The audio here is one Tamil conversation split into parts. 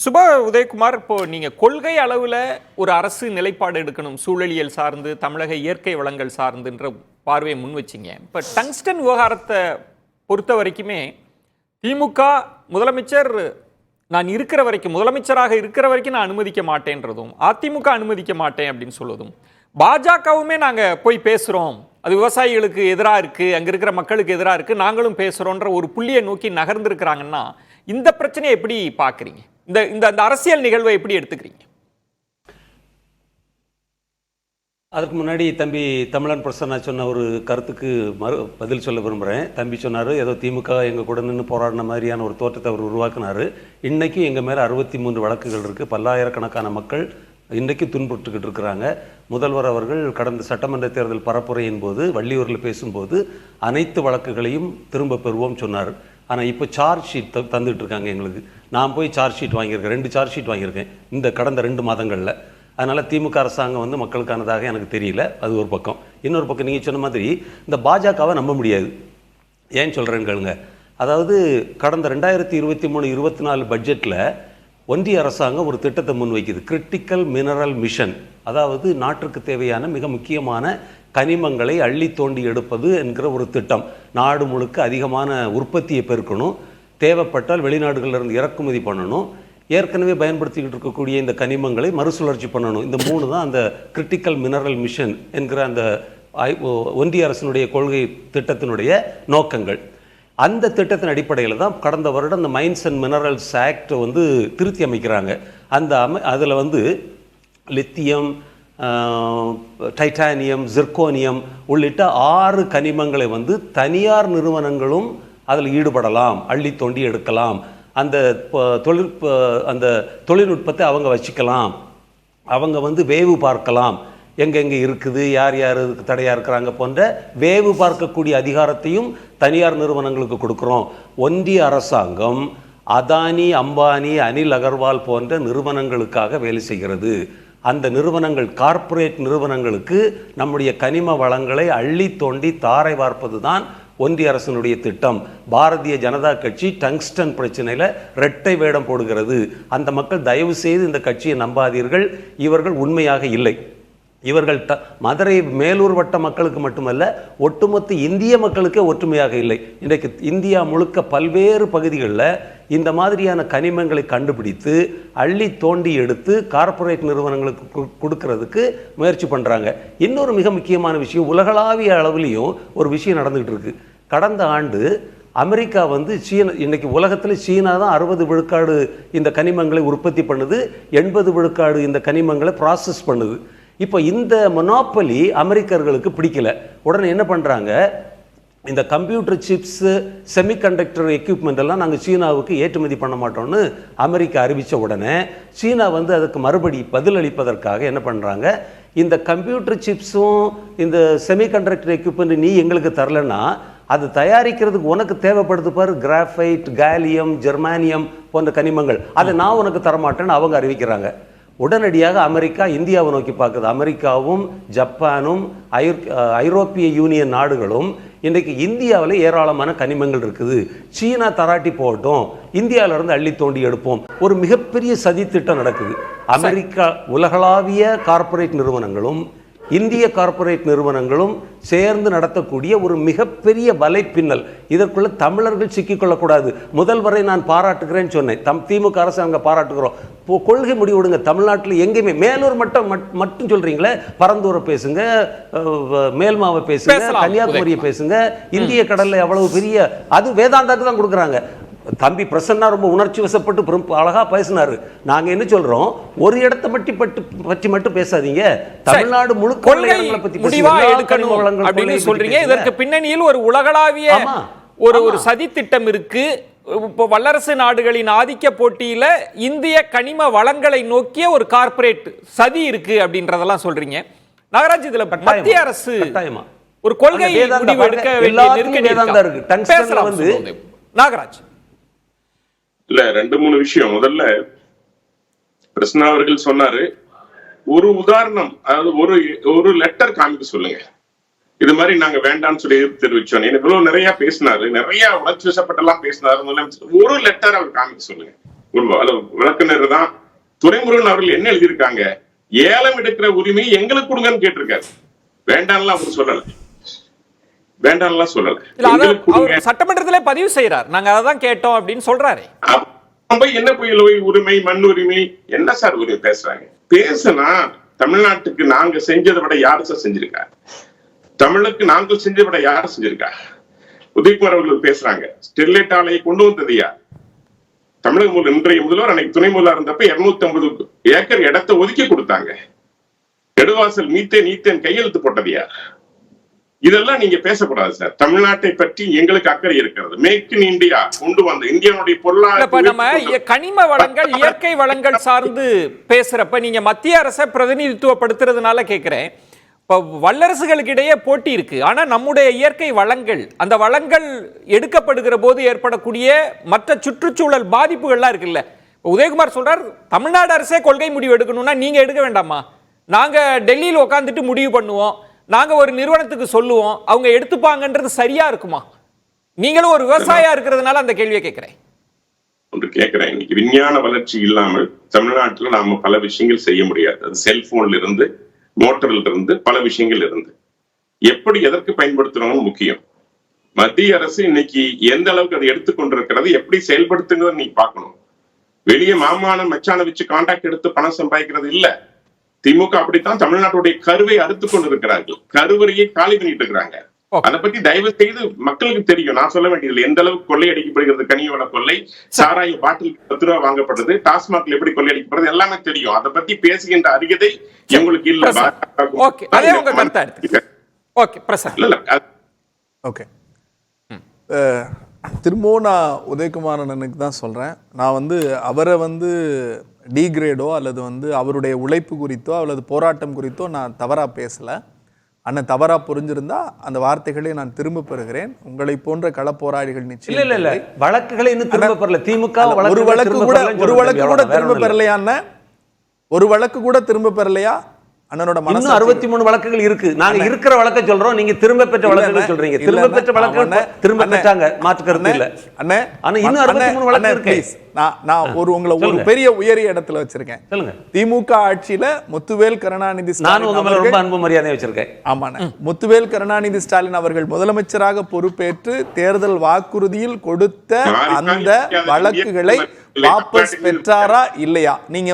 சுபா உதயகுமார், இப்போ நீங்க கொள்கை அளவுல ஒரு அரசு நிலைப்பாடு எடுக்கணும், சூழலியல் சார்ந்து, தமிழக இயற்கை வளங்கள் சார்ந்துன்ற பார்வையை முன் வச்சிங்க. இப்போ டங்ஸ்டன் விவகாரத்தை பொறுத்த வரைக்குமே திமுக முதலமைச்சர் நான் இருக்கிற வரைக்கும், முதலமைச்சராக இருக்கிற வரைக்கும் நான் அனுமதிக்க மாட்டேன்றதும், அதிமுக அனுமதிக்க மாட்டேன் அப்படின்னு சொல்வதும், பாஜகவுமே நாங்க போய் பேசுறோம், அது விவசாயிகளுக்கு எதிராக இருக்கு, அங்க இருக்கிற மக்களுக்கு எதிராக இருக்கு, நாங்களும் பேசுறோன்ற ஒரு புள்ளியை நோக்கி நகர்ந்திருக்கிறாங்கன்னா இந்த பிரச்சனையை எப்படி பாக்குறீங்க? இந்த அரசியல் நிகழ்வை எப்படி எடுத்துக்கிறீங்க? அதுக்கு முன்னாடி தம்பி தமிழன் பிரசன்னா சொன்ன ஒரு கருத்துக்கு பதில் சொல்ல விரும்புகிறேன். தம்பி சொன்னார், ஏதோ திமுக எங்கள் கூட நின்று போராடின மாதிரியான ஒரு தோற்றத்தை அவர் உருவாக்குனார். இன்றைக்கும் எங்கள் மேலே 63 வழக்குகள் இருக்குது. பல்லாயிரக்கணக்கான மக்கள் இன்றைக்கும் துன்புறுத்துக்கிட்டு இருக்கிறாங்க. முதல்வர் அவர்கள் கடந்த சட்டமன்ற தேர்தல் பரப்புரையின் போது வள்ளியூரில் பேசும்போது அனைத்து வழக்குகளையும் திரும்ப பெறுவோம் சொன்னார். ஆனால் இப்போ சார்ஜ் ஷீட் தந்துட்டு இருக்காங்க எங்களுக்கு. நான் போய் சார்ஜ் ஷீட் வாங்கியிருக்கேன், 2 சார்ஜ் ஷீட் வாங்கியிருக்கேன் இந்த கடந்த 2 மாதங்களில். அதனால் திமுக அரசாங்கம் மக்களுக்கானதாக எனக்கு தெரியல. அது ஒரு பக்கம். இன்னொரு பக்கம் நீங்கள் சொன்ன மாதிரி இந்த பாஜகவை நம்ப முடியாது. ஏன் சொல்கிறேன்னு கேளுங்க. அதாவது கடந்த 2023-24 பட்ஜெட்டில் ஒன்றிய அரசாங்கம் ஒரு திட்டத்தை முன்வைக்குது, கிரிட்டிக்கல் மினரல் மிஷன். அதாவது நாட்டிற்கு தேவையான மிக முக்கியமான கனிமங்களை அள்ளி தோண்டி எடுப்பது என்கிற ஒரு திட்டம். நாடு முழுக்க அதிகமான உற்பத்தியை பெருக்கணும், தேவைப்பட்டால் வெளிநாடுகளிலிருந்து இறக்குமதி பண்ணணும், ஏற்கனவே பயன்படுத்திக்கிட்டு இருக்கக்கூடிய இந்த கனிமங்களை மறுசுழற்சி பண்ணணும். இந்த 3 தான் அந்த கிரிட்டிக்கல் மினரல் மிஷன் என்கிற அந்த ஒன்றிய அரசினுடைய கொள்கை திட்டத்தினுடைய நோக்கங்கள். அந்த திட்டத்தின் அடிப்படையில் தான் கடந்த வருடம் இந்த மைன்ஸ் அண்ட் மினரல்ஸ் ஆக்ட் திருத்தி அமைக்கிறாங்க. அதில் லித்தியம், டைட்டானியம், ஜிர்கோனியம் உள்ளிட்ட 6 கனிமங்களை தனியார் நிறுவனங்களும் அதில் ஈடுபடலாம், அள்ளி தோண்டி எடுக்கலாம், அந்த தொழில்நுட்பத்தை அவங்க வச்சுக்கலாம், அவங்க வேவு பார்க்கலாம், எங்கெங்கே இருக்குது, யார் யார் இதுக்கு தடையாக இருக்கிறாங்க போன்ற வேவு பார்க்கக்கூடிய அதிகாரத்தையும் தனியார் நிறுவனங்களுக்கு கொடுக்குறோம். ஒன்றிய அரசாங்கம் அதானி, அம்பானி, அனில் அகர்வால் போன்ற நிறுவனங்களுக்காக வேலை செய்கிறது. அந்த நிறுவனங்கள், கார்ப்பரேட் நிறுவனங்களுக்கு நம்முடைய கனிம வளங்களை அள்ளி தோண்டி தாரை வார்ப்பது தான் ஒன்றிய அரசினுடைய திட்டம். பாரதிய ஜனதா கட்சி டங்ஸ்டன் பிரச்சனையில் இரட்டை வேடம் போடுகிறது. அந்த மக்கள் தயவு செய்து இந்த கட்சியை நம்பாதீர்கள், இவர்கள் உண்மையாக இல்லை. இவர்கள் மதுரை மேலூர் வட்ட மக்களுக்கு மட்டுமல்ல, ஒட்டுமொத்த இந்திய மக்களுக்கே ஒற்றுமையாக இல்லை. இன்றைக்கு இந்தியா முழுக்க பல்வேறு பகுதிகளில் இந்த மாதிரியான கனிமங்களை கண்டுபிடித்து அள்ளி தோண்டி எடுத்து கார்ப்பரேட் நிறுவனங்களுக்கு கொடுக்கறதுக்கு முயற்சி பண்ணுறாங்க. இன்னொரு மிக முக்கியமான விஷயம், உலகளாவிய அளவுலேயும் ஒரு விஷயம் நடந்துகிட்டு இருக்கு. கடந்த ஆண்டு அமெரிக்கா சீனா, இன்னைக்கு உலகத்தில் சீனா தான் 60 விழுக்காடு இந்த கனிமங்களை உற்பத்தி பண்ணுது, 80 விழுக்காடு இந்த கனிமங்களை ப்ராசஸ் பண்ணுது. இப்போ இந்த மொனோப்பலி அமெரிக்கர்களுக்கு பிடிக்கல. உடனே என்ன பண்ணுறாங்க, இந்த கம்ப்யூட்டர் சிப்ஸு, செமிகண்டக்டர் எக்யூப்மெண்ட் எல்லாம் நாங்கள் சீனாவுக்கு ஏற்றுமதி பண்ண மாட்டோம்னு அமெரிக்கா அறிவித்த உடனே சீனா அதுக்கு மறுபடி பதிலளிப்பதற்காக என்ன பண்ணுறாங்க, இந்த கம்ப்யூட்டர் சிப்ஸும் இந்த செமிகண்டக்டர் எக்யூப்மெண்ட் நீ எங்களுக்கு தரலன்னா அது தயாரிக்கிறதுக்கு உனக்கு தேவைப்படுது பாரு, கிராஃபைட், காலியம், ஜெர்மானியம் போன்ற கனிமங்கள், அதை நான் உனக்கு தரமாட்டேன்னு அவங்க அறிவிக்கிறாங்க. உடனடியாக அமெரிக்கா இந்தியாவை நோக்கி பார்க்குது. அமெரிக்காவும் ஜப்பானும் ஐரோப்பிய யூனியன் நாடுகளும் இன்றைக்கு இந்தியாவில் ஏராளமான கனிமங்கள் இருக்குது, சீனா தராட்டி போகட்டும், இந்தியாவிலிருந்து அள்ளி தோண்டி எடுப்போம். ஒரு மிகப்பெரிய சதி திட்டம் நடக்குது. அமெரிக்கா உலகளாவிய கார்ப்பரேட் நிறுவனங்களும் இந்திய கார்ப்பரேட் நிறுவனங்களும் சேர்ந்து நடத்தக்கூடிய ஒரு மிகப்பெரிய வலைப்பின்னல். இதற்குள்ள தமிழர்கள் சிக்கிக்கொள்ளக்கூடாது. முதல்வரை நான் பாராட்டுகிறேன்னு சொன்னேன், திமுக அரசு அங்கே பாராட்டுகிறோம். கொள்கை முடிவுடுங்க. தமிழ்நாட்டில் எங்கேயுமே மேலூர் மட்டும் சொல்றீங்களே, பரந்தூரை பேசுங்க, மேல்மாவை பேசுங்க, கன்னியாகுமரியை பேசுங்க, இந்திய கடல்ல எவ்வளவு பெரிய, அது வேதாந்தாக்கு தான் கொடுக்குறாங்க. தம்பி பிரசன்னா ரொம்ப உணர்ச்சி வசப்பட்டு அழகா பேசினாரு. நாங்க என்ன சொல்றோம், ஒரு இடத்தை பற்றி மட்டும் பேசாதீங்க, தமிழ்நாடு முழுக்க முடிவா எடுக்கணும் அப்படின்னு சொல்றீங்க. இதற்கு பின்னணியில் ஒரு உலகளாவிய ஒரு சதி திட்டம் இருக்கு. இப்போ வல்லரசு நாடுகளின் ஆதிக்க போட்டியில இந்திய கனிம வளங்களை நோக்கிய ஒரு கார்ப்பரேட் சதி இருக்கு அப்படின்றதெல்லாம் சொல்றீங்க. நாகராஜ், இதுல மத்திய அரசு ஒரு கொள்கை முடிவு எடுக்க வேண்டிய நாகராஜ் இல்ல 2-3 விஷயம். முதல்ல பிரசன்னா அவர்கள் சொன்னாரு, ஒரு உதாரணம், அதாவது ஒரு லெட்டர் காமிக்க சொல்லுங்க, இது மாதிரி நாங்க வேண்டாம்னு சொல்லி எதிர்ப்பு தெரிவிச்சோம். இவ்வளவு நிறைய பேசினாரு, நிறைய உணர்ச்சி வசப்பட்டெல்லாம் பேசினாரு. ஒரு லெட்டர் அவர் காமிக்க சொல்லுங்க. ஒரு வழக்கறிஞர் தான். துரைமுருகன் அவர்கள் என்ன எழுதியிருக்காங்க, ஏலம் எடுக்கிற உரிமை எங்களுக்கு கொடுங்கன்னு கேட்டிருக்காரு. வேண்டாம்லாம் அவர் சொல்லல, வேண்டாம்லாம் சொல்லல. சட்டமன்றத்திலே பதிவு செய்யறார், நாங்க அதான் கேட்டோம் அப்படின்னு சொல்றாரு. என்ன புயல் உரிமை, மண் உரிமை, என்ன சார் உரிமை பேசுறாங்க? பேசுனா தமிழ்நாட்டுக்கு நாங்க செஞ்சதை விட யாரு சார் செஞ்சிருக்கா? தமிழுக்கு நாங்கள் செஞ்சதை விட யாரு செஞ்சிருக்கா? உதயகுமார் அவர்கள் பேசுறாங்க, ஸ்டெர்லைட் ஆலையை கொண்டு வந்தது யார்? தமிழக இன்றைய முதல்வர் அன்னைக்கு துணை முதல்வர் இருந்தப்ப 250 ஏக்கர் இடத்தை ஒதுக்கி கொடுத்தாங்க. நெடுவாசல் நீத்தேன் கையெழுத்து போட்டது யார்? இதெல்லாம் நீங்க பேசக்கூடாது சார். தமிழ்நாட்டை பற்றி எங்களுக்கு அக்கறை இருக்கிறது. மேக் இன் இந்தியா கொண்டு வந்த இந்தியாவுடைய பொருளாதார கனிம வளங்கள், இயற்கை வளங்கள் சார்ந்து பேசுறப்ப நீங்க மத்திய அரசை பிரதிநிதித்துவப்படுத்துறதுனால கேட்கிறேன். இப்போ வல்லரசுகளுக்கு இடையே போட்டி இருக்கு, ஆனா நம்முடைய இயற்கை வளங்கள், அந்த வளங்கள் எடுக்கப்படுகிற போது ஏற்படக்கூடிய மற்ற சுற்றுச்சூழல் பாதிப்புகள்லாம் இருக்குல்ல. உதயகுமார் சொல்றார், தமிழ்நாடு அரசே கொள்கை முடிவு எடுக்கணும்னா நீங்க எடுக்க வேண்டாமா? நாங்க டெல்லியில் உட்காந்துட்டு முடிவு பண்ணுவோம், நாங்க ஒரு நிறுவனத்துக்கு சொல்லுவோம், அவங்க எடுத்துப்பாங்கன்றது சரியா இருக்குமா? நீங்களும் ஒரு விவசாயியா இருக்கிறதுனால அந்த கேள்வியை கேட்கிறேன். ஒன்று கேட்கிறேன், இன்னைக்கு விஞ்ஞான வளர்ச்சி இல்லாமல் தமிழ்நாட்டில் நாம பல விஷயங்கள் செய்ய முடியாது. அது செல்போன்ல இருந்து, மோட்டர்ல இருந்து, பல விஷயங்கள் இருந்து எப்படி எதற்கு பயன்படுத்துறோம்னு முக்கியம். மத்திய அரசு இன்னைக்கு எந்த அளவுக்கு அதை எடுத்துக்கொண்டிருக்கிறது, எப்படி செயல்படுத்துங்கிறத நீ பார்க்கணும். வெளியே மாமான மச்சான வச்சு கான்டாக்ட் எடுத்து பணம் சம்பாதிக்கிறது இல்ல. திமுக அப்படித்தான் தமிழ்நாட்டுடைய கருவை அறுத்து கொண்டு இருக்கிறார்கள், கருவறையை காலி பண்ணிட்டு இருக்கிறாங்க. அதை பத்தி தயவு செய்து மக்களுக்கு தெரியும், நான் சொல்ல வேண்டியதில்லை. எந்த அளவுக்கு கொள்ளையடிக்கப்படுகிறது, கனியோட கொள்ளை, சாராய பாட்டில் 10 ரூபாய் வாங்கப்படுது, டாஸ்மாக்ல எப்படி கொள்ளையடிக்கப்படுறது எல்லாமே தெரியும். அதை பத்தி பேசுகின்ற அறிகதை எங்களுக்கு இல்ல. திரும்பவும் நான் உதயகுமார் அண்ணனுக்கு தான் சொல்றேன். நான் அவரை டீக்ரேடோ அல்லது அவருடைய உழைப்பு குறித்தோ அல்லது போராட்டம் குறித்தோ நான் தவறா பேசல. அண்ணன் தவறா புரிஞ்சிருந்தா அந்த வார்த்தைகளை நான் திரும்ப பெறுகிறேன். உங்களை போன்ற களப்போராளிகள் நிச்சயம் இல்ல வழக்குகளை இன்னும் திரும்ப பெறல. திமுக ஒரு வழக்கு கூட திரும்ப பெறலையா? அண்ணன் ஒரு வழக்கு கூட திரும்ப பெறலையா? அண்ணனோட மனசு 63 வழக்குகள் இருக்கு. நாங்க இருக்கிற வழக்கை சொல்றோம், நீங்க திரும்ப பெற்ற வழக்குகள் சொல்றீங்க. திரும்ப பெற்ற வழக்குகள் திரும்ப பெற்றாங்க, மாற்று கருத்து இல்ல. அண்ணே ஆனா இன்னும் 63 வழக்கு இருக்கு. நான் உங்களை ஒரு பெரிய உயரிய இடத்துல வச்சிருக்கேன். சொல்லுங்க. திமுக ஆட்சியில முத்துவேல் கருணாநிதி ஸ்டாலின், உங்க மேல ரொம்ப அன்பு மரியாதை வச்சிருக்கேன். ஆமாண்ணே, முத்துவேல் கருணாநிதி ஸ்டாலின் அவர்கள் முதலமைச்சராக பொறுப்பேற்று தேர்தல் வாக்குறுதியில் கொடுத்த அந்த வழக்குகளை வாபஸ் பெற்றாரா இல்லையா? நீங்க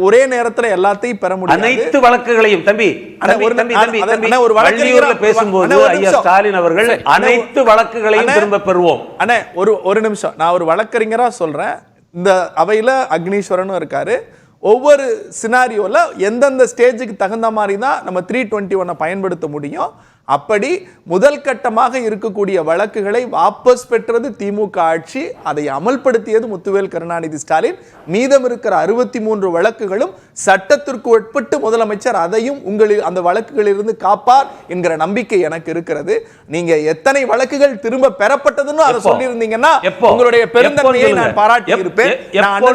ஒரே நேரத்துல எல்லாத்தையும் பெற முடியும். அனைத்து வழக்குகளையும் தம்பி ஒரு வழக்கில் பேசும்போது ஐயா ஸ்டாலின் அவர்கள் அனைத்து வழக்குகளையும் திரும்ப பெறுவோம். அண்ணே ஒரு நிமிஷம், நான் ஒரு வழக்கறிஞரா சொல்றேன். இந்த அவையில அக்னீஸ்வரனும் இருக்காரு. ஒவ்வொரு சினாரியோல எந்தெந்த ஸ்டேஜுக்கு தகுந்த மாதிரி தான் நம்ம 321 பயன்படுத்த முடியும். அப்படி முதல் கட்டமாக இருக்கக்கூடிய வழக்குகளை வாபஸ் பெற்றது திமுக ஆட்சி, அதை அமல்படுத்தியது முத்துவேல் கருணாநிதி ஸ்டாலின். மீதம் இருக்கிற 63 வழக்குகளும் சட்டத்திற்கு உட்பட்டு முதலமைச்சர் அதையும் அந்த வழக்குகளிலிருந்து காப்பார் என்கிற நம்பிக்கை எனக்கு இருக்கிறது. நீங்க எத்தனை வழக்குகள் திரும்ப பெறப்பட்டதுன்னு அதை சொல்லியிருந்தீங்கன்னா உங்களுடைய பெருந்தன்மையை நான் பாராட்டி இருப்பேன். நான்